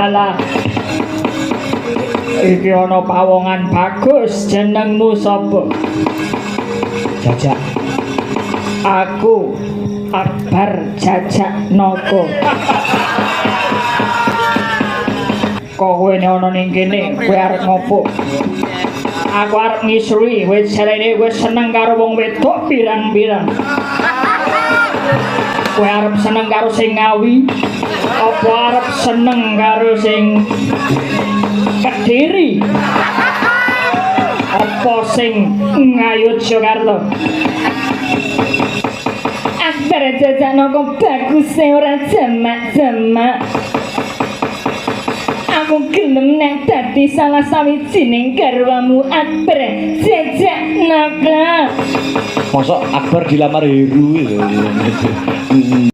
Lah iki ana pawongan bagus, jenengmu sapa? Jajak. Aku Akbar Jajak Noko. Kowe ne ana ning kene, kowe arep ngopo? Aku arep ngisrui, wis jarene wis seneng karo wong wedok pirang-pirang. Kowe arep seneng karo sing ngawi? Apa arep seneng karo sing Kediri? Apa sing Ngayogyakarta? Akbar Jajak Noko bagus ora jamak-jamak. Aku gelem nek dadi salah sawijining garwamu Akbar Jajak Noko. Mosok Akbar dilamar Heru lho.